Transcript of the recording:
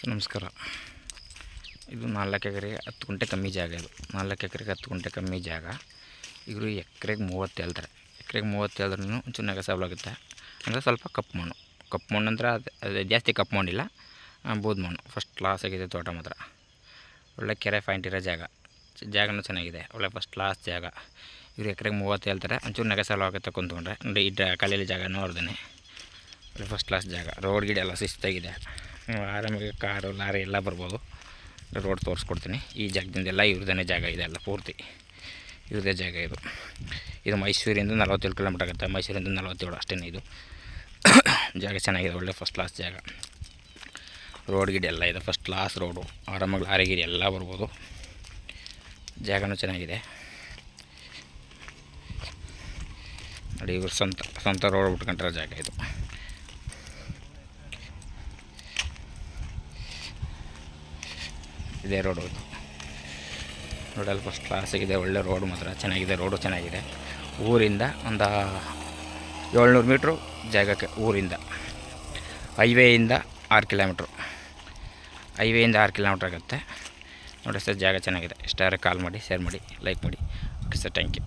ನಮಸ್ಕಾರ. ಇದು 4 ಎಕರೆಗೆ 10 ಗುಂಟೆ ಕಮ್ಮಿ ಜಾಗ. ಇದು 4 ಎಕರೆಗೆ 10 ಗುಂಟೆ ಕಮ್ಮಿ ಜಾಗ. ಇವರು ಎಕರೆಗೆ 30 ಹೇಳ್ತಾರೆ. ಎಕರೆಗೆ 30 ಹೇಳಿದ್ರೂ ಒಂಚೂರು ನೆಗೋಸಬಲ್ ಅಂದರೆ ಸ್ವಲ್ಪ ಕಪ್ಪು ಮಣ್ಣು ಅಂದ್ರೆ ಅದು ಜಾಸ್ತಿ ಕಪ್ಪು ಮಣ್ಣಿಲ್ಲ, ಬೂದು ಮಣ್ಣು. ಫಸ್ಟ್ ಕ್ಲಾಸ್ ಆಗಿದೆ ತೋಟ ಮಾತ್ರ. ಒಳ್ಳೆ ಕೆರೆ ಪಾಯಿಂಟ್ ಇರೋ ಜಾಗನೂ ಚೆನ್ನಾಗಿದೆ. ಒಳ್ಳೆ ಫಸ್ಟ್ ಕ್ಲಾಸ್ ಜಾಗ. ಇವರು ಎಕರೆಗೆ 30 ಹೇಳ್ತಾರೆ. ಒಂಚೂರು ನೆಗೋಸಬಲ್ ಆಗುತ್ತೆ ಕುಂತ್ಕೊಂಡ್ರೆ. ನೋಡಿ ಖಾಲಿಯಲ್ಲಿ ಜಾಗನೂ ಅವ್ರದೇ. ಒಳ್ಳೆ ಫಸ್ಟ್ ಕ್ಲಾಸ್ ಜಾಗ. ರೋಡ್ ಗಿಡ ಎಲ್ಲ ಶಿಸ್ತಾಗಿದೆ. ಆರಾಮಾಗಿ ಕಾರು ಲಾರಿ ಎಲ್ಲ ಬರ್ಬೋದು. ರೋಡ್ ತೋರಿಸ್ಕೊಡ್ತೀನಿ. ಈ ಜಾಗದಿಂದೆಲ್ಲ ಇವ್ರದೇ ಜಾಗ ಇದೆ. ಎಲ್ಲ ಪೂರ್ತಿ ಇವ್ರದೇ ಜಾಗ. ಇದು ಮೈಸೂರಿಂದ 47 ಕಿಲೋಮೀಟ್ರ್ ಆಗುತ್ತೆ. ಮೈಸೂರಿಂದ 47 ಅಷ್ಟೇ. ಇದು ಜಾಗ ಚೆನ್ನಾಗಿದೆ. ಒಳ್ಳೆ ಫಸ್ಟ್ ಕ್ಲಾಸ್ ಜಾಗ. ರೋಡ್ ಗಿಡ ಎಲ್ಲ ಇದೆ. First class road. ಆರಾಮಾಗಿ ಲಾರಿ ಗಿಡ ಎಲ್ಲ ಬರ್ಬೋದು. ಜಾಗನೂ ಚೆನ್ನಾಗಿದೆ. ನೋಡಿ, ಇವ್ರು ಸ್ವಂತ ರೋಡ್ ಬಿಟ್ಕೊಂಡ್ರೆ ಜಾಗ ಇದು. ಇದೇ ರೋಡು. ಇದು ರೋಡಲ್ಲಿ ಫಸ್ಟ್ ಕ್ಲಾಸಾಗಿದೆ. ಒಳ್ಳೆ ರೋಡು ಮಾತ್ರ ಚೆನ್ನಾಗಿದೆ. ರೋಡು ಚೆನ್ನಾಗಿದೆ. ಊರಿಂದ ಒಂದು 700 ಮೀಟ್ರು ಜಾಗಕ್ಕೆ. ಊರಿಂದ ಹೈವೇಯಿಂದ 6 ಕಿಲೋಮೀಟ್ರು. ಹೈವೇಯಿಂದ 6 ಕಿಲೋಮೀಟ್ರ್ ಆಗುತ್ತೆ. ನೋಡಿ ಸರ್, ಜಾಗ ಚೆನ್ನಾಗಿದೆ. ಇಷ್ಟಾದ್ರೆ ಕಾಲ್ ಮಾಡಿ, ಶೇರ್ ಮಾಡಿ, ಲೈಕ್ ಮಾಡಿ. Okay sir, thank you.